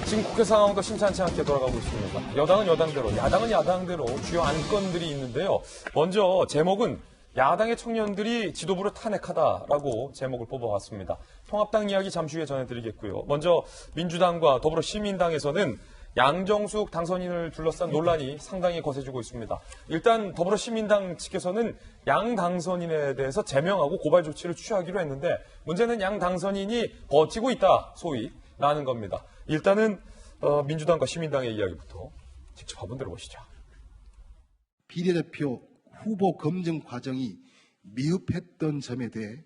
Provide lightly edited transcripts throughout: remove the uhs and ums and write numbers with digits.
지금 국회 상황도 심상치 않게 돌아가고 있습니다. 여당은 여당대로, 야당은 야당대로 주요 안건들이 있는데요. 먼저 제목은 야당의 청년들이 지도부를 탄핵하다라고 제목을 뽑아왔습니다. 통합당 이야기 잠시 후에 전해드리겠고요. 먼저 민주당과 더불어시민당에서는 양정숙 당선인을 둘러싼 논란이 상당히 거세지고 있습니다. 일단 더불어시민당 측에서는 양 당선인에 대해서 제명하고 고발 조치를 취하기로 했는데 문제는 양 당선인이 버티고 있다, 소위 라는 겁니다. 일단은 민주당과 시민당의 이야기부터 직접 한번 들어보시죠. 비례대표 후보 검증 과정이 미흡했던 점에 대해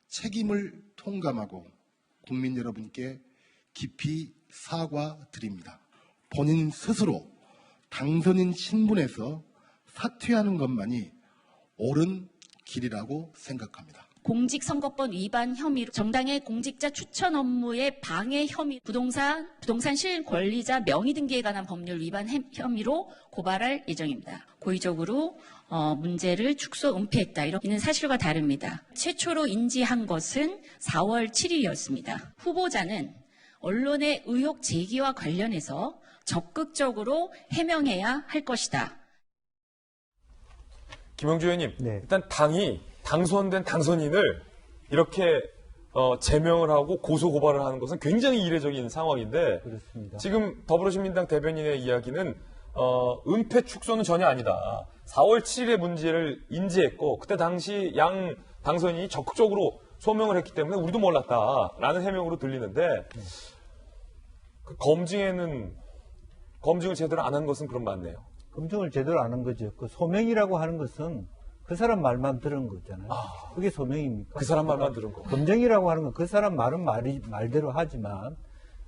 책임을 통감하고 국민 여러분께 깊이 사과드립니다. 본인 스스로 당선인 신분에서 사퇴하는 것만이 옳은 길이라고 생각합니다. 공직선거법 위반 혐의로 정당의 공직자 추천 업무의 방해 혐의, 부동산 실권리자 명의 등기에 관한 법률 위반 혐의로 고발할 예정입니다. 고의적으로 문제를 축소 은폐했다. 이런 사실과 다릅니다. 최초로 인지한 것은 4월 7일이었습니다. 후보자는 언론의 의혹 제기와 관련해서 적극적으로 해명해야 할 것이다. 김영주 의원님, 네. 일단 당이 당선된 당선인을 이렇게 제명을 하고 고소 고발을 하는 것은 굉장히 이례적인 상황인데 그렇습니다. 지금 더불어시민당 대변인의 이야기는 은폐 축소는 전혀 아니다. 4월 7일에 문제를 인지했고 그때 당시 양 당선인이 적극적으로 소명을 했기 때문에 우리도 몰랐다라는 해명으로 들리는데 그 검증을 제대로 안 한 것은 그럼 맞네요. 검증을 제대로 안 한 거죠. 그 소명이라고 하는 것은 그 사람 말만 들은 거잖아요. 그게 소명입니까? 그 사람 말만 들은 거. 검증이라고 하는 건 그 사람 말은 말대로 하지만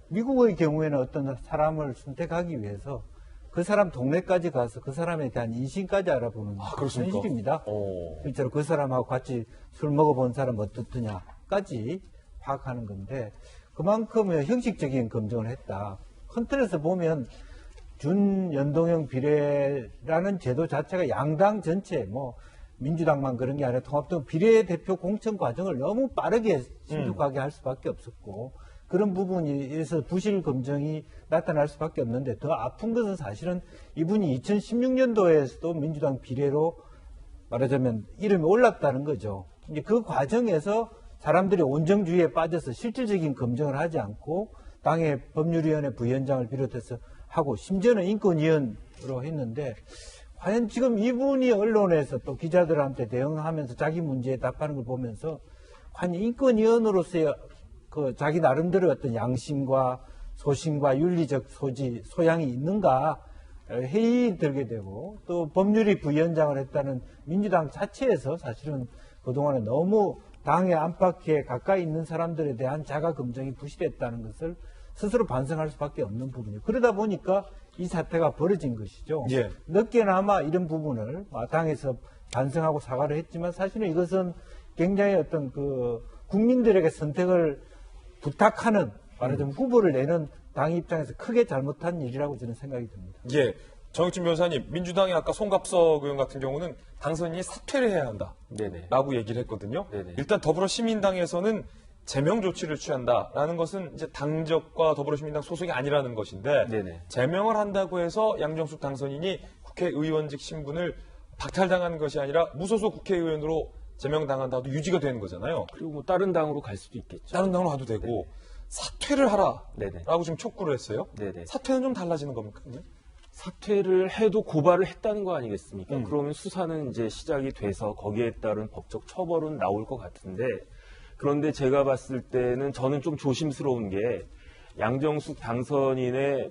미국의 경우에는 어떤 사람을 선택하기 위해서 그 사람 동네까지 가서 그 사람에 대한 인신까지 알아보는 그렇습니까? 현실입니다. 실제로 그 사람하고 같이 술 먹어본 사람 어떻느냐까지 파악하는 건데 그만큼 형식적인 검증을 했다. 큰 틀에서 보면 준연동형 비례라는 제도 자체가 양당 전체 민주당만 그런 게 아니라 통합당 비례대표 공천 과정을 너무 빠르게 신속하게 할 수밖에 없었고 그런 부분에서 부실 검증이 나타날 수밖에 없는데 더 아픈 것은 사실은 이분이 2016년도에서도 민주당 비례로 말하자면 이름이 올랐다는 거죠. 이제 그 과정에서 사람들이 온정주의에 빠져서 실질적인 검증을 하지 않고 당의 법률위원회 부위원장을 비롯해서 하고 심지어는 인권위원으로 했는데 과연 지금 이분이 언론에서 또 기자들한테 대응하면서 자기 문제에 답하는 걸 보면서 과연 인권위원으로서의 그 자기 나름대로 어떤 양심과 소신과 윤리적 소양이 있는가 회의 들게 되고 또 법률위 부위원장을 했다는 민주당 자체에서 사실은 그동안에 너무 당의 안팎에 가까이 있는 사람들에 대한 자가 검증이 부실했다는 것을 스스로 반성할 수밖에 없는 부분이에요. 그러다 보니까 이 사태가 벌어진 것이죠. 예. 늦게나마 이런 부분을 당에서 반성하고 사과를 했지만 사실은 이것은 굉장히 어떤 그 국민들에게 선택을 부탁하는 말하자면 후보를 내는 당 입장에서 크게 잘못한 일이라고 저는 생각이 듭니다. 예. 정혁진 변호사님, 민주당의 아까 송갑석 의원 같은 경우는 당선인이 사퇴를 해야 한다. 네네. 라고 얘기를 했거든요. 네네. 일단 더불어시민당에서는 제명 조치를 취한다라는 것은 이제 당적과 더불어시민당 소속이 아니라는 것인데 네네. 제명을 한다고 해서 양정숙 당선인이 국회의원직 신분을 박탈당하는 것이 아니라 무소속 국회의원으로 제명당한다도 유지가 되는 거잖아요. 그리고 뭐 다른 당으로 갈 수도 있겠죠. 다른 당으로 가도 되고 네네. 사퇴를 하라라고 네네. 지금 촉구를 했어요. 네네. 사퇴는 좀 달라지는 겁니까? 사퇴를 해도 고발을 했다는 거 아니겠습니까? 그러면 수사는 이제 시작이 돼서 거기에 따른 법적 처벌은 나올 것 같은데 그런데 제가 봤을 때는 저는 좀 조심스러운 게 양정숙 당선인의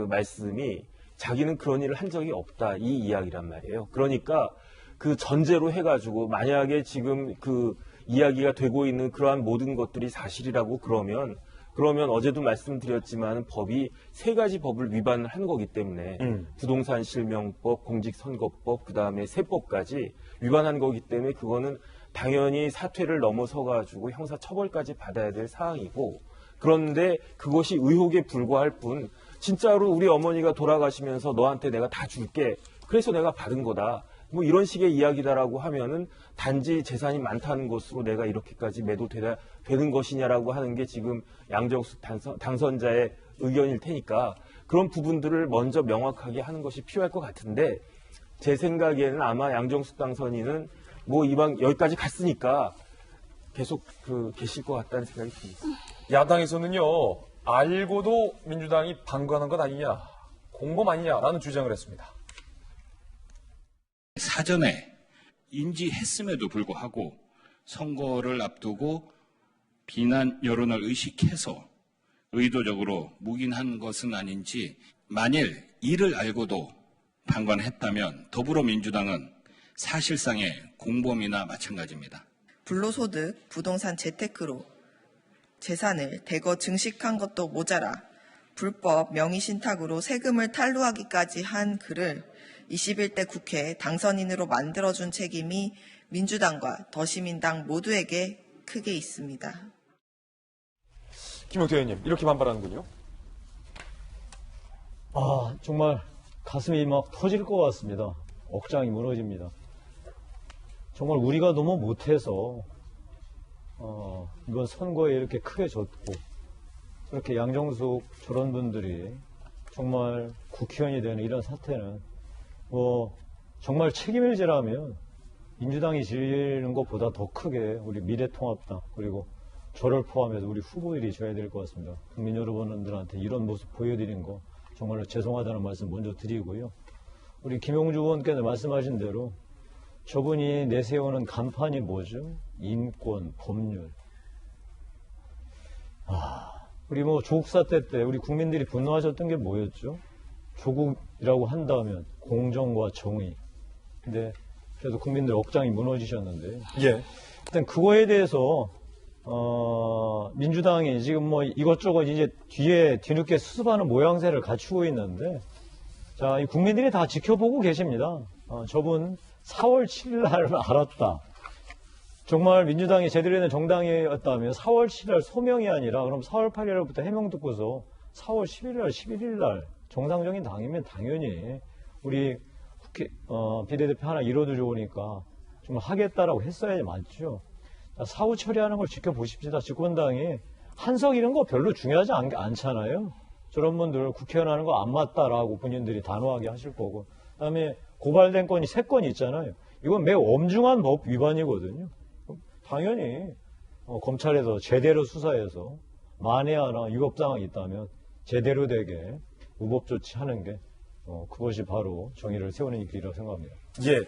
말씀이 자기는 그런 일을 한 적이 없다 이 이야기란 말이에요. 그러니까 그 전제로 해가지고 만약에 지금 그 이야기가 되고 있는 그러한 모든 것들이 사실이라고 그러면 어제도 말씀드렸지만 법이 3가지 법을 위반을 한 거기 때문에 부동산 실명법, 공직선거법, 그다음에 세법까지 위반한 거기 때문에 그거는 당연히 사퇴를 넘어서가지고 형사처벌까지 받아야 될 사항이고 그런데 그것이 의혹에 불과할 뿐 진짜로 우리 어머니가 돌아가시면서 너한테 내가 다 줄게 그래서 내가 받은 거다 뭐 이런 식의 이야기다라고 하면은 단지 재산이 많다는 것으로 내가 이렇게까지 매도되는 것이냐라고 하는 게 지금 양정숙 당선자의 의견일 테니까 그런 부분들을 먼저 명확하게 하는 것이 필요할 것 같은데 제 생각에는 아마 양정숙 당선인은 뭐 이방 여기까지 갔으니까 계속 계실 것 같다는 생각이 듭니다. 야당에서는요, 알고도 민주당이 방관한 것 아니냐, 공범 아니냐라는 주장을 했습니다. 사전에 인지했음에도 불구하고 선거를 앞두고 비난 여론을 의식해서 의도적으로 묵인한 것은 아닌지, 만일 이를 알고도 방관했다면 더불어민주당은 사실상의 공범이나 마찬가지입니다. 불로소득, 부동산 재테크로 재산을 대거 증식한 것도 모자라 불법 명의신탁으로 세금을 탈루하기까지 한 그를 21대 국회 당선인으로 만들어준 책임이 민주당과 더시민당 모두에게 크게 있습니다. 김용태 의원님, 이렇게 반발하는군요. 정말 가슴이 막 터질 것 같습니다. 억장이 무너집니다. 정말 우리가 너무 못해서 이번 선거에 이렇게 크게 졌고, 그렇게 양정숙 저런 분들이 정말 국회의원이 되는 이런 사태는 정말 책임일지라면 민주당이 지는 것보다 더 크게 우리 미래통합당 그리고 저를 포함해서 우리 후보들이 져야 될 것 같습니다. 국민 여러분들한테 이런 모습 보여드린 거 정말 죄송하다는 말씀 먼저 드리고요. 우리 김용주 의원께서 말씀하신 대로 저분이 내세우는 간판이 뭐죠? 인권, 법률. 우리 조국 사태 때 우리 국민들이 분노하셨던 게 뭐였죠? 조국이라고 한다면 공정과 정의. 근데 그래도 국민들 억장이 무너지셨는데. 예. 일단 그거에 대해서 민주당이 지금 이것저것 이제 뒤늦게 수습하는 모양새를 갖추고 있는데, 자, 이 국민들이 다 지켜보고 계십니다. 저분 4월 7일 날 알았다. 정말 민주당이 제대로 된 정당이었다면 4월 7일 날 소명이 아니라 그럼 4월 8일 날부터 해명 듣고서 4월 10일 날, 11일 날 정상적인 당이면 당연히 우리 국회 비례대표 하나 이뤄도 좋으니까 정말 하겠다라고 했어야지 맞죠. 사후 처리하는 걸 지켜보십시다. 집권당이 한석 이런 거 별로 중요하지 않잖아요. 저런 분들 국회의원 하는 거 안 맞다라고 본인들이 단호하게 하실 거고, 그다음에 고발된 건이 3건 있잖아요. 이건 매우 엄중한 법 위반이거든요. 당연히 검찰에서 제대로 수사해서 만에 하나 위법사항이 있다면 제대로 되게 우법 조치하는 게 그것이 바로 정의를 세우는 길이라고 생각합니다. 예.